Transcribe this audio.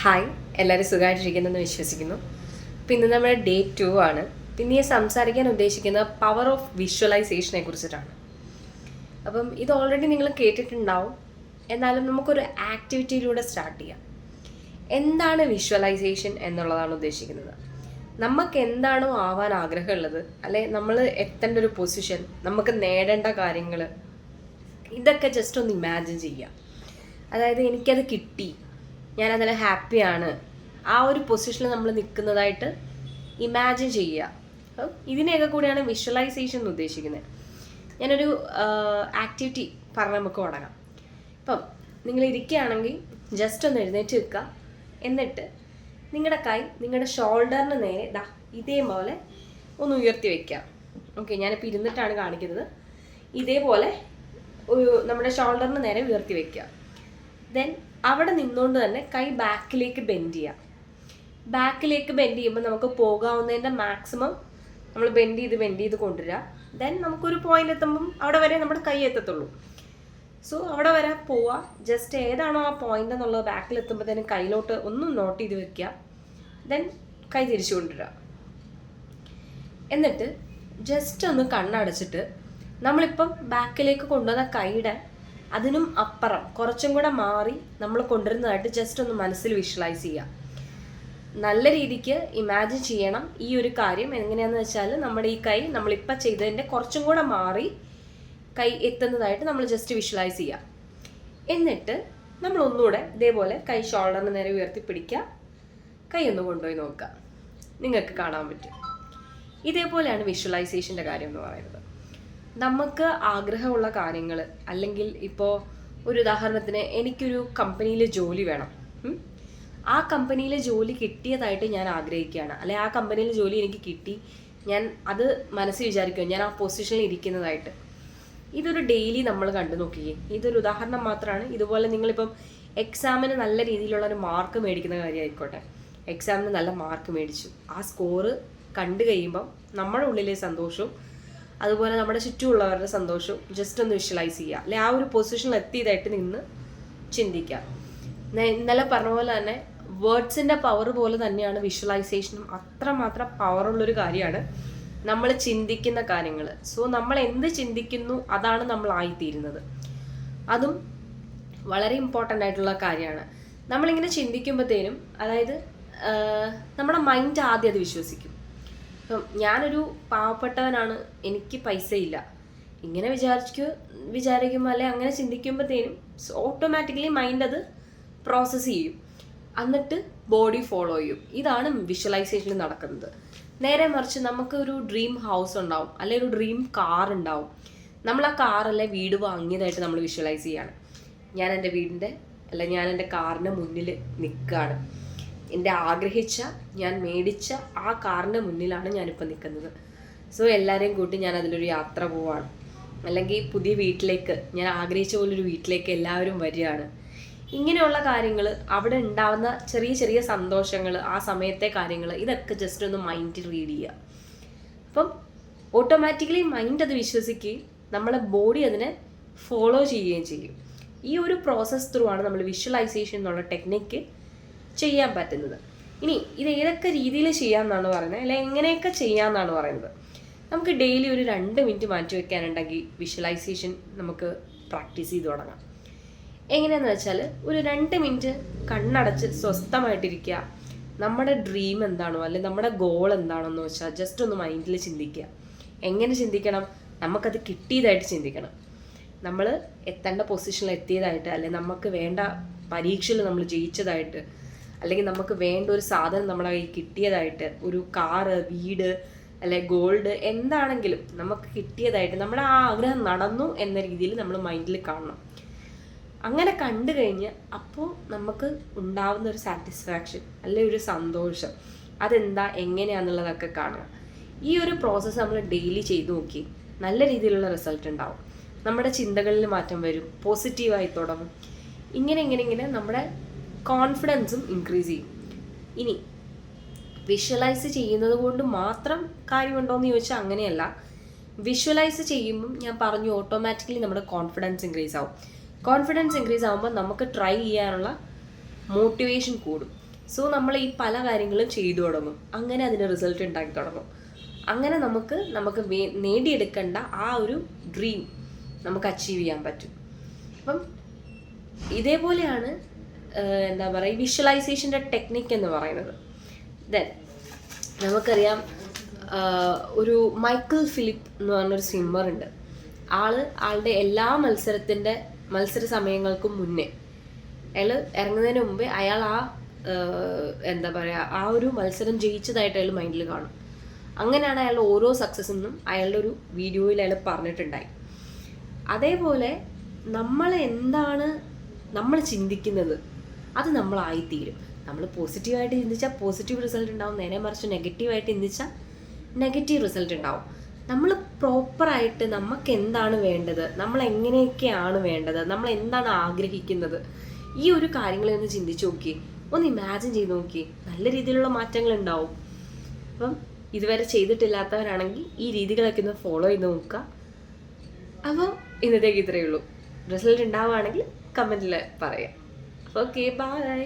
Hi, എല്ലാവരും സുഖമായിട്ടിരിക്കുന്നെന്ന് വിശ്വസിക്കുന്നു. അപ്പോൾ ഇന്ന് നമ്മുടെ ഡേ 2 ആണ്. പിന്നെ സംസാരിക്കാൻ ഉദ്ദേശിക്കുന്ന പവർ ഓഫ് വിഷ്വലൈസേഷനെ കുറിച്ചിട്ടാണ്. അപ്പം ഇത് ഓൾറെഡി നിങ്ങൾ കേട്ടിട്ടുണ്ടാവും. എന്നാലും നമുക്കൊരു ആക്ടിവിറ്റിയിലൂടെ സ്റ്റാർട്ട് ചെയ്യാം. എന്താണ് വിഷ്വലൈസേഷൻ എന്നുള്ളതാണ് ഉദ്ദേശിക്കുന്നത്. നമുക്ക് എന്താണോ ആവാൻ ആഗ്രഹമുള്ളത്, അല്ലെ നമ്മൾ എത്തേണ്ട ഒരു പൊസിഷൻ, നമുക്ക് നേടേണ്ട കാര്യങ്ങൾ, ഇതൊക്കെ ജസ്റ്റ് ഒന്ന് ഇമാജിൻ ചെയ്യുക. അതായത് എനിക്കത് കിട്ടി, ഞാനതിൽ ഹാപ്പിയാണ്, ആ ഒരു പൊസിഷനിൽ നമ്മൾ നിൽക്കുന്നതായിട്ട് ഇമാജിൻ ചെയ്യുക. അപ്പം ഇതിനെയൊക്കെ കൂടിയാണ് വിഷ്വലൈസേഷൻ എന്ന് ഉദ്ദേശിക്കുന്നത്. ഞാനൊരു ആക്ടിവിറ്റി പറഞ്ഞ് നമുക്ക് തുടങ്ങാം. ഇപ്പം നിങ്ങൾ ഇരിക്കുകയാണെങ്കിൽ ജസ്റ്റ് ഒന്ന് എഴുന്നേറ്റ് വെക്കുക. എന്നിട്ട് നിങ്ങളുടെ കൈ നിങ്ങളുടെ ഷോൾഡറിന് നേരെ ഇതേപോലെ ഒന്ന് ഉയർത്തി വയ്ക്കുക. ഓക്കെ, ഞാനിപ്പോൾ ഇരുന്നിട്ടാണ് കാണിക്കുന്നത്. ഇതേപോലെ നമ്മുടെ ഷോൾഡറിന് നേരെ ഉയർത്തി വയ്ക്കുക. ദെൻ അവിടെ നിന്നുകൊണ്ട് തന്നെ കൈ ബാക്കിലേക്ക് ബെൻഡ് ചെയ്യുക. ബാക്കിലേക്ക് ബെൻഡ് ചെയ്യുമ്പോൾ നമുക്ക് പോകാവുന്നതിൻ്റെ മാക്സിമം നമ്മൾ ബെൻഡ് ചെയ്ത് കൊണ്ടുവരിക. ദെൻ നമുക്കൊരു പോയിന്റ് എത്തുമ്പം അവിടെ വരെ നമ്മുടെ കൈ എത്തത്തുള്ളൂ. സോ അവിടെ വരെ പോവുക. ജസ്റ്റ് ഏതാണോ ആ പോയിന്റ് എന്നുള്ളത് ബാക്കിൽ എത്തുമ്പോഴത്തേനും കയ്യിലോട്ട് ഒന്ന് നോട്ട് ചെയ്ത് വെക്കുക. ദെൻ കൈ തിരിച്ചു കൊണ്ടുവരിക. എന്നിട്ട് ജസ്റ്റ് ഒന്ന് കണ്ണടച്ചിട്ട് നമ്മളിപ്പം ബാക്കിലേക്ക് കൊണ്ടുവന്ന കൈയുടെ അതിനും അപ്പുറം കുറച്ചും കൂടെ മാറി നമ്മൾ കൊണ്ടുവരുന്നതായിട്ട് ജസ്റ്റ് ഒന്ന് മനസ്സിൽ വിഷ്വലൈസ് ചെയ്യുക. നല്ല രീതിക്ക് ഇമാജിൻ ചെയ്യണം ഈ ഒരു കാര്യം. എങ്ങനെയാണെന്ന് വെച്ചാൽ നമ്മുടെ ഈ കൈ നമ്മളിപ്പോൾ ചെയ്തതിൻ്റെ കുറച്ചും കൂടെ മാറി കൈ എത്തുന്നതായിട്ട് നമ്മൾ ജസ്റ്റ് വിഷ്വലൈസ് ചെയ്യുക. എന്നിട്ട് നമ്മൾ ഒന്നുകൂടെ ഇതേപോലെ കൈ ഷോൾഡറിന് നേരെ ഉയർത്തി പിടിക്കുക. കൈ ഒന്ന് കൊണ്ടുപോയി നോക്കുക. നിങ്ങൾക്ക് കാണാൻ പറ്റും. ഇതേപോലെയാണ് വിഷ്വലൈസേഷൻ്റെ കാര്യം എന്ന് പറയുന്നത്. നമുക്ക് ആഗ്രഹമുള്ള കാര്യങ്ങൾ, അല്ലെങ്കിൽ ഇപ്പോൾ ഒരു ഉദാഹരണത്തിന് എനിക്കൊരു കമ്പനിയിൽ ജോലി വേണം. ആ കമ്പനിയിൽ ജോലി കിട്ടിയതായിട്ട് ഞാൻ ആഗ്രഹിക്കുകയാണ്, അല്ലെ ആ കമ്പനിയിൽ ജോലി എനിക്ക് കിട്ടി, ഞാൻ അത് മനസ്സിൽ വിചാരിക്കുക, ഞാൻ ആ പൊസിഷനിൽ ഇരിക്കുന്നതായിട്ട്. ഇതൊരു ഡെയിലി നമ്മൾ കണ്ടു നോക്കിയേ. ഇതൊരു ഉദാഹരണം മാത്രമാണ്. ഇതുപോലെ നിങ്ങളിപ്പം എക്സാമിന് നല്ല രീതിയിലുള്ള ഒരു മാർക്ക് മേടിക്കുന്ന കാര്യമായിക്കോട്ടെ. എക്സാമിന് നല്ല മാർക്ക് മേടിച്ചു, ആ സ്കോറ് കണ്ടു കഴിയുമ്പം നമ്മുടെ ഉള്ളിലെ സന്തോഷവും അതുപോലെ നമ്മുടെ ചുറ്റുമുള്ളവരുടെ സന്തോഷവും ജസ്റ്റ് ഒന്ന് വിഷ്വലൈസ് ചെയ്യുക. അല്ലെ ആ ഒരു പൊസിഷനിൽ എത്തിയതായിട്ട് നിന്ന് ചിന്തിക്കുക. ഇന്നലെ പറഞ്ഞ പോലെ തന്നെ വേർഡ്സിൻ്റെ പവർ പോലെ തന്നെയാണ് വിഷ്വലൈസേഷനും. അത്രമാത്രം പവറുള്ളൊരു കാര്യമാണ് നമ്മൾ ചിന്തിക്കുന്ന കാര്യങ്ങൾ. സോ നമ്മൾ എന്ത് ചിന്തിക്കുന്നു അതാണ് നമ്മളായിത്തീരുന്നത്. അതും വളരെ ഇമ്പോർട്ടൻ്റ് ആയിട്ടുള്ള കാര്യമാണ്. നമ്മളിങ്ങനെ ചിന്തിക്കുമ്പോഴത്തേനും, അതായത് നമ്മുടെ മൈൻഡ് ആദ്യം അത് വിശ്വസിക്കും. ഇപ്പം ഞാനൊരു പാവപ്പെട്ടവനാണ്, എനിക്ക് പൈസ ഇല്ല, ഇങ്ങനെ വിചാരിക്കുമ്പോൾ അല്ലെ അങ്ങനെ ചിന്തിക്കുമ്പോഴത്തേനും ഓട്ടോമാറ്റിക്കലി മൈൻഡ് അത് പ്രോസസ്സ് ചെയ്യും. എന്നിട്ട് ബോഡി ഫോളോ ചെയ്യും. ഇതാണ് വിഷ്വലൈസേഷനിൽ നടക്കുന്നത്. നേരെ മറിച്ച് നമുക്ക് ഒരു ഡ്രീം ഹൗസ് ഉണ്ടാവും, അല്ലെ ഒരു ഡ്രീം കാർ ഉണ്ടാവും. നമ്മൾ ആ കാറല്ലേ വീട് വാങ്ങിയതായിട്ട് നമ്മൾ വിഷ്വലൈസ് ചെയ്യാണ്. ഞാൻ എൻ്റെ വീടിൻ്റെ ഞാൻ എൻ്റെ കാറിൻ്റെ മുന്നിൽ നിൽക്കുകയാണ്. എൻ്റെ ആഗ്രഹിച്ച, ഞാൻ മേടിച്ച ആ കാറിൻ്റെ മുന്നിലാണ് ഞാനിപ്പോൾ നിൽക്കുന്നത്. സോ എല്ലാവരെയും കൂട്ടി ഞാൻ അതിലൊരു യാത്ര പോവാണ്. അല്ലെങ്കിൽ പുതിയ വീട്ടിലേക്ക്, ഞാൻ ആഗ്രഹിച്ച പോലൊരു വീട്ടിലേക്ക് എല്ലാവരും വരികയാണ്. ഇങ്ങനെയുള്ള കാര്യങ്ങൾ, അവിടെ ഉണ്ടാവുന്ന ചെറിയ ചെറിയ സന്തോഷങ്ങൾ, ആ സമയത്തെ കാര്യങ്ങൾ, ഇതൊക്കെ ജസ്റ്റ് ഒന്ന് മൈൻഡിൽ റീഡ് ചെയ്യുക. അപ്പം ഓട്ടോമാറ്റിക്കലി മൈൻഡ് അത് വിശ്വസിക്കുകയും നമ്മളെ ബോഡി അതിനെ ഫോളോ ചെയ്യുകയും ചെയ്യും. ഈ ഒരു പ്രോസസ്സ് ത്രൂ ആണ് നമ്മൾ വിഷ്വലൈസേഷൻ എന്നുള്ള ടെക്നിക്ക് ചെയ്യാൻ പറ്റുന്നത്. ഇനി ഇത് ഏതൊക്കെ രീതിയിൽ ചെയ്യാമെന്നാണ് പറയുന്നത്, അല്ലെങ്കിൽ എങ്ങനെയൊക്കെ ചെയ്യാമെന്നാണ് പറയുന്നത്. നമുക്ക് ഡെയിലി ഒരു 2 മിനിറ്റ് മാറ്റി വയ്ക്കാനുണ്ടെങ്കിൽ വിഷ്വലൈസേഷൻ നമുക്ക് പ്രാക്ടീസ് ചെയ്ത് തുടങ്ങാം. എങ്ങനെയാണെന്ന് വെച്ചാൽ ഒരു 2 മിനിറ്റ് കണ്ണടച്ച് സ്വസ്ഥമായിട്ടിരിക്കുക. നമ്മുടെ ഡ്രീം എന്താണോ, അല്ലെങ്കിൽ നമ്മുടെ ഗോൾ എന്താണോ എന്ന് വെച്ചാൽ ജസ്റ്റ് ഒന്ന് മൈൻഡിൽ ചിന്തിക്കുക. എങ്ങനെ ചിന്തിക്കണം? നമുക്കത് കിട്ടിയതായിട്ട് ചിന്തിക്കണം. നമ്മൾ എത്തേണ്ട പൊസിഷനിൽ എത്തിയതായിട്ട്, അല്ലെങ്കിൽ നമുക്ക് വേണ്ട പരീക്ഷയിൽ നമ്മൾ ജയിച്ചതായിട്ട്, അല്ലെങ്കിൽ നമുക്ക് വേണ്ട ഒരു സാധനം നമ്മളെ കയ്യിൽ കിട്ടിയതായിട്ട്, ഒരു കാറ്, വീട്, അല്ലെ ഗോൾഡ്, എന്താണെങ്കിലും നമുക്ക് കിട്ടിയതായിട്ട്, നമ്മുടെ ആ ആഗ്രഹം നടന്നു എന്ന രീതിയിൽ നമ്മൾ മൈൻഡിൽ കാണണം. അങ്ങനെ കണ്ടു കഴിഞ്ഞ് അപ്പോൾ നമുക്ക് ഉണ്ടാവുന്ന ഒരു സാറ്റിസ്ഫാക്ഷൻ, അല്ലെ ഒരു സന്തോഷം, അതെന്താ എങ്ങനെയാണെന്നുള്ളതൊക്കെ കാണുക. ഈ ഒരു പ്രോസസ്സ് നമ്മൾ ഡെയിലി ചെയ്തു നോക്കി നല്ല രീതിയിലുള്ള റിസൾട്ട് ഉണ്ടാവും. നമ്മുടെ ചിന്തകളിൽ മാറ്റം വരും, പോസിറ്റീവായി തുടങ്ങും. ഇങ്ങനെ നമ്മുടെ കോൺഫിഡൻസും ഇൻക്രീസ് ചെയ്യും. ഇനി വിഷ്വലൈസ് ചെയ്യുന്നത് കൊണ്ട് മാത്രം കാര്യമുണ്ടോ എന്ന് ചോദിച്ചാൽ അങ്ങനെയല്ല. വിഷ്വലൈസ് ചെയ്യുമ്പം ഞാൻ പറഞ്ഞു ഓട്ടോമാറ്റിക്കലി നമ്മുടെ കോൺഫിഡൻസ് ഇൻക്രീസ് ആവും. കോൺഫിഡൻസ് ഇൻക്രീസ് ആകുമ്പോൾ നമുക്ക് ട്രൈ ചെയ്യാനുള്ള മോട്ടിവേഷൻ കൂടും. സോ നമ്മൾ ഈ പല കാര്യങ്ങളും ചെയ്തു തുടങ്ങും, അങ്ങനെ അതിന് റിസൾട്ട് ഉണ്ടാക്കി തുടങ്ങും. അങ്ങനെ നമുക്ക് നേടിയെടുക്കേണ്ട ആ ഒരു ഡ്രീം നമുക്ക് അച്ചീവ് ചെയ്യാൻ പറ്റും. അപ്പം ഇതേപോലെയാണ് എന്താ പറയുക വിഷ്വലൈസേഷൻ്റെ ടെക്നിക്ക് എന്ന് പറയുന്നത്. ദെൻ നമുക്കറിയാം ഒരു മൈക്കിൾ ഫിലിപ്പ് എന്ന് പറഞ്ഞൊരു സ്വിമ്മർ ഉണ്ട്. ആളുടെ എല്ലാ മത്സര സമയങ്ങൾക്കും മുന്നേ അയാൾ ഇറങ്ങുന്നതിന് മുമ്പേ അയാൾ എന്താ പറയുക ആ ഒരു മത്സരം ജയിച്ചതായിട്ട് അയാൾ മൈൻഡിൽ കാണും. അങ്ങനെയാണ് അയാളുടെ ഓരോ സക്സസ്സെന്നും അയാളുടെ ഒരു വീഡിയോയിൽ അയാൾ പറഞ്ഞിട്ടുണ്ടായി. അതേപോലെ നമ്മൾ ചിന്തിക്കുന്നത് അത് നമ്മളായിത്തീരും. നമ്മൾ പോസിറ്റീവായിട്ട് ചിന്തിച്ചാൽ പോസിറ്റീവ് റിസൾട്ട് ഉണ്ടാവും, നേരെ മറിച്ച് നെഗറ്റീവായിട്ട് ചിന്തിച്ചാൽ നെഗറ്റീവ് റിസൾട്ട് ഉണ്ടാവും. നമ്മൾ പ്രോപ്പറായിട്ട് നമുക്ക് എന്താണ് വേണ്ടത്, നമ്മൾ എങ്ങനെയൊക്കെയാണ് വേണ്ടത്, നമ്മൾ എന്താണ് ആഗ്രഹിക്കുന്നത്, ഈ ഒരു കാര്യങ്ങളെ ഒന്ന് ചിന്തിച്ച് നോക്കി, ഒന്ന് ഇമാജിൻ ചെയ്ത് നോക്കി, നല്ല രീതിയിലുള്ള മാറ്റങ്ങൾ ഉണ്ടാവും. അപ്പം ഇതുവരെ ചെയ്തിട്ടില്ലാത്തവരാണെങ്കിൽ ഈ രീതികളൊക്കെ ഒന്ന് ഫോളോ ചെയ്ത് നോക്കുക. അപ്പോൾ ഇന്നത്തേക്ക് ഇത്രയേ ഉള്ളൂ. റിസൾട്ട് ഉണ്ടാവുകയാണെങ്കിൽ കമൻറ്റിൽ പറയാം. അപ്പോൾ ഓക്കെ, ബൈ.